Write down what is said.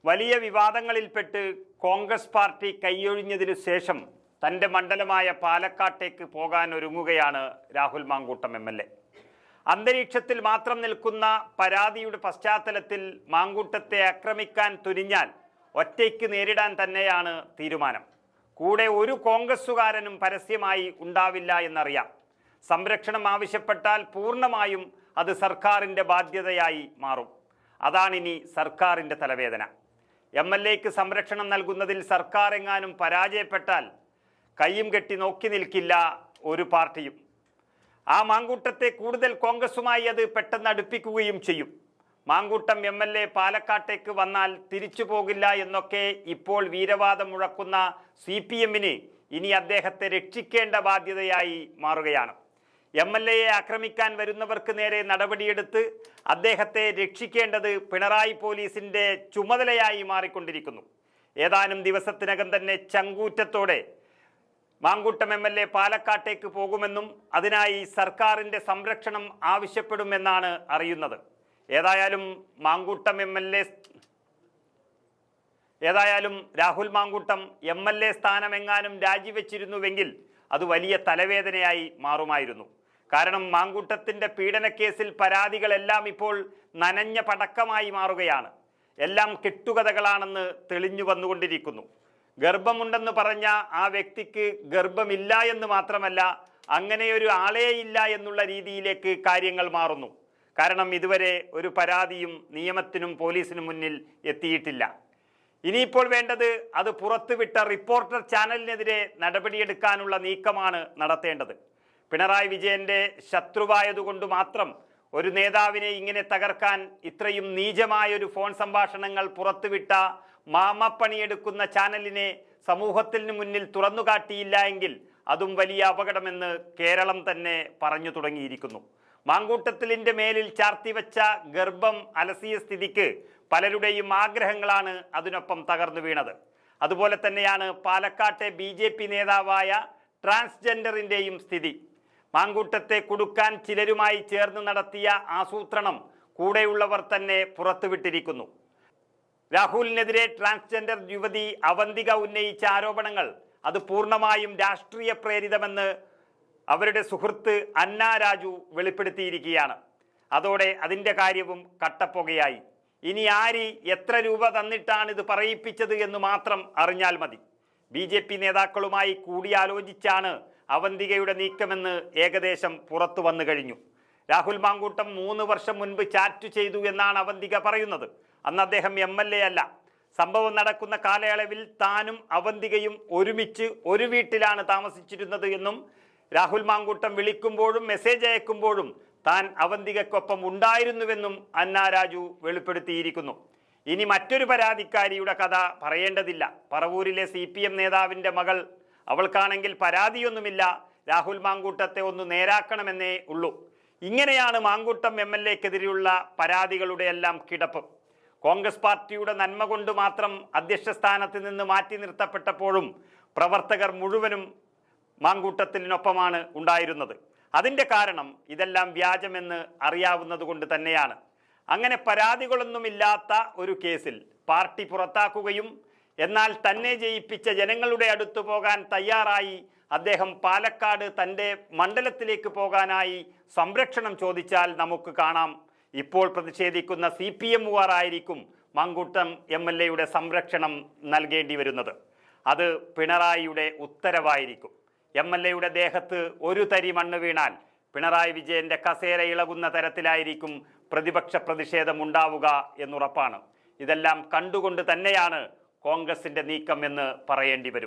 വലിയ വിവാദങ്ങളിൽപ്പെട്ട് കോൺഗ്രസ് പാർട്ടി കൈയൊഴിഞ്ഞതിനു ശേഷം തൻ്റെ മണ്ഡലമായ പാലക്കാട്ടേക്ക് പോകാൻ ഒരുങ്ങുകയാണ് രാഹുൽ മാങ്കൂട്ടം എം.എൽ.എ. അന്തരീക്ഷത്തിൽ മാത്രം നിൽക്കുന്ന പരാതിയുടെ പശ്ചാത്തലത്തിൽ മാങ്കൂട്ടത്തെ ആക്രമിക്കാൻ തുനിഞ്ഞാൽ ഒറ്റയ്ക്ക് നേരിടാൻ തന്നെയാണ് തീരുമാനം. കൂടെ ഒരു കോൺഗ്രസുകാരനും പരസ്യമായി ഉണ്ടാവില്ല എന്നറിയാം. സംരക്ഷണം ആവശ്യപ്പെട്ടാൽ പൂർണ്ണമായും അത് സർക്കാരിൻ്റെ ബാധ്യതയായി മാറും. അതാണിനി സർക്കാരിൻ്റെ തലവേദന. എം.എൽ.എക്ക് സംരക്ഷണം നൽകുന്നതിൽ സർക്കാർ എങ്ങാനും പരാജയപ്പെട്ടാൽ കയ്യും കെട്ടി നോക്കി നിൽക്കില്ല ഒരു പാർട്ടിയും. ആ മാങ്കൂട്ടത്തെ കൂടുതൽ കോൺഗ്രസുമായി അത് പെട്ടെന്ന് അടുപ്പിക്കുകയും ചെയ്യും. മാങ്കൂട്ടം എം.എൽ.എ പാലക്കാട്ടേക്ക് വന്നാൽ തിരിച്ചു പോകില്ല എന്നൊക്കെ ഇപ്പോൾ വീരവാദം മുഴക്കുന്ന CPM-ന് ഇനി അദ്ദേഹത്തെ രക്ഷിക്കേണ്ട ബാധ്യതയായി മാറുകയാണ്. എം.എൽ.എയെ ആക്രമിക്കാൻ വരുന്നവർക്ക് നേരെ നടപടിയെടുത്ത് അദ്ദേഹത്തെ രക്ഷിക്കേണ്ടത് പിണറായി പോലീസിൻ്റെ ചുമതലയായി മാറിക്കൊണ്ടിരിക്കുന്നു. ഏതാനും ദിവസത്തിനകം തന്നെ ചങ്കൂറ്റത്തോടെ മാങ്കൂട്ടം എം.എൽ.എ പാലക്കാട്ടേക്ക് പോകുമെന്നും അതിനായി സർക്കാരിൻ്റെ സംരക്ഷണം ആവശ്യപ്പെടുമെന്നാണ് അറിയുന്നത്. ഏതായാലും രാഹുൽ മാങ്കൂട്ടം എം.എൽ.എ സ്ഥാനമെങ്ങാനും രാജിവെച്ചിരുന്നുവെങ്കിൽ അത് വലിയ തലവേദനയായി മാറുമായിരുന്നു. കാരണം മാങ്കൂട്ടത്തിൻ്റെ പീഡനക്കേസിൽ പരാതികളെല്ലാം ഇപ്പോൾ നനഞ്ഞ പടക്കമായി മാറുകയാണ്. എല്ലാം കെട്ടുകഥകളാണെന്ന് തെളിഞ്ഞു വന്നുകൊണ്ടിരിക്കുന്നു. ഗർഭമുണ്ടെന്ന് പറഞ്ഞ ആ വ്യക്തിക്ക് ഗർഭമില്ല എന്ന് മാത്രമല്ല, അങ്ങനെയൊരു ആളെയില്ല എന്നുള്ള രീതിയിലേക്ക് കാര്യങ്ങൾ മാറുന്നു. കാരണം ഇതുവരെ ഒരു പരാതിയും നിയമത്തിനും പോലീസിനും മുന്നിൽ എത്തിയിട്ടില്ല. ഇനിയിപ്പോൾ വേണ്ടത് അത് പുറത്തുവിട്ട റിപ്പോർട്ടർ ചാനലിനെതിരെ നടപടിയെടുക്കാനുള്ള നീക്കമാണ് നടത്തേണ്ടത്. പിണറായി വിജയന്റെ ശത്രുവായതുകൊണ്ട് മാത്രം ഒരു നേതാവിനെ ഇങ്ങനെ തകർക്കാൻ ഇത്രയും നീചമായൊരു ഫോൺ സംഭാഷണങ്ങൾ പുറത്തുവിട്ട മാമപ്പണിയെടുക്കുന്ന ചാനലിനെ സമൂഹത്തിന് മുന്നിൽ തുറന്നു കാട്ടിയില്ല എങ്കിൽ അതും വലിയ അപകടമെന്ന് കേരളം തന്നെ പറഞ്ഞു തുടങ്ങിയിരിക്കുന്നു. മാങ്കൂട്ടത്തിലിൻ്റെ മേലിൽ ചാർത്തിവെച്ച ഗർഭം അലസിയ സ്ഥിതിക്ക് പലരുടെയും ആഗ്രഹങ്ങളാണ് അതിനൊപ്പം തകർന്നു വീണത്. അതുപോലെ തന്നെയാണ് പാലക്കാട്ടെ BJP നേതാവായ ട്രാൻസ്ജെൻഡറിൻ്റെയും സ്ഥിതി. മാങ്കൂട്ടത്തെ കുടുക്കാൻ ചിലരുമായി ചേർന്ന് നടത്തിയ ആസൂത്രണം കൂടെയുള്ളവർ തന്നെ പുറത്തുവിട്ടിരിക്കുന്നു. രാഹുലിനെതിരെ ട്രാൻസ്ജെൻഡർ യുവതി അവന്തിക ഉന്നയിച്ച ആരോപണങ്ങൾ അത് പൂർണ്ണമായും രാഷ്ട്രീയ പ്രേരിതമെന്ന് അവരുടെ സുഹൃത്ത് അന്ന രാജു വെളിപ്പെടുത്തിയിരിക്കുകയാണ്. അതോടെ അതിൻ്റെ കാര്യവും കട്ടപ്പുകയായി. ഇനി ആര് എത്ര രൂപ തന്നിട്ടാണ് ഇത് പറയിപ്പിച്ചത് എന്ന് മാത്രം അറിഞ്ഞാൽ മതി. BJP നേതാക്കളുമായി കൂടിയാലോചിച്ചാണ് അവന്തികയുടെ നീക്കമെന്ന് ഏകദേശം പുറത്തു വന്നു കഴിഞ്ഞു. രാഹുൽ മാങ്കൂട്ടം 3 വർഷം മുൻപ് ചാറ്റ് ചെയ്തു എന്നാണ് അവന്തിക പറയുന്നത്. അന്ന് അദ്ദേഹം MLA അല്ല. സംഭവം നടക്കുന്ന കാലയളവിൽ താനും അവന്തികയും ഒരുമിച്ച് ഒരു വീട്ടിലാണ് താമസിച്ചിരുന്നത് എന്നും രാഹുൽ മാങ്കൂട്ടം വിളിക്കുമ്പോഴും മെസ്സേജ് അയക്കുമ്പോഴും താൻ അവന്തികയ്ക്കൊപ്പം ഉണ്ടായിരുന്നുവെന്നും അന്ന രാജു വെളിപ്പെടുത്തിയിരിക്കുന്നു. ഇനി മറ്റൊരു പരാതിക്കാരിയുടെ കഥ പറയേണ്ടതില്ല. പറവൂരിലെ CPM നേതാവിൻ്റെ മകൾ. അവൾക്കാണെങ്കിൽ പരാതിയൊന്നുമില്ല, രാഹുൽ മാങ്കൂട്ടത്തെ ഒന്ന് നേരാക്കണമെന്നേ ഉള്ളൂ. ഇങ്ങനെയാണ് മാങ്കൂട്ടം MLAക്കെതിരെയുള്ള പരാതികളുടെ എല്ലാം കിടപ്പ്. കോൺഗ്രസ് പാർട്ടിയുടെ നന്മ കൊണ്ട് മാത്രം അധ്യക്ഷ സ്ഥാനത്ത് നിന്ന് മാറ്റി നിർത്തപ്പെട്ടപ്പോഴും പ്രവർത്തകർ മുഴുവനും മാങ്കൂട്ടത്തിനൊപ്പമാണ് ഉണ്ടായിരുന്നത്. അതിൻ്റെ കാരണം ഇതെല്ലാം വ്യാജമെന്ന് അറിയാവുന്നത് കൊണ്ട് തന്നെയാണ്. അങ്ങനെ പരാതികളൊന്നുമില്ലാത്ത ഒരു കേസിൽ പാർട്ടി പുറത്താക്കുകയും എന്നാൽ തന്നെ ജയിപ്പിച്ച ജനങ്ങളുടെ അടുത്ത് പോകാൻ തയ്യാറായി അദ്ദേഹം പാലക്കാട് തൻ്റെ മണ്ഡലത്തിലേക്ക് പോകാനായി സംരക്ഷണം ചോദിച്ചാൽ നമുക്ക് കാണാം ഇപ്പോൾ പ്രതിഷേധിക്കുന്ന CPM-കാർ ആയിരിക്കും മാങ്കൂട്ടം MLAയുടെ സംരക്ഷണം നൽകേണ്ടി വരുന്നത്. അത് പിണറായിയുടെ ഉത്തരവായിരിക്കും. MLAയുടെ ദേഹത്ത് ഒരു തരി മണ്ണ് വീണാൽ പിണറായി വിജയന്റെ കസേര ഇളകുന്ന തരത്തിലായിരിക്കും പ്രതിപക്ഷ പ്രതിഷേധം ഉണ്ടാവുക എന്നുറപ്പാണ്. ഇതെല്ലാം കണ്ടുകൊണ്ട് തന്നെയാണ് കോൺഗ്രസിന്റെ നീക്കം എന്ന് പറയേണ്ടി വരും.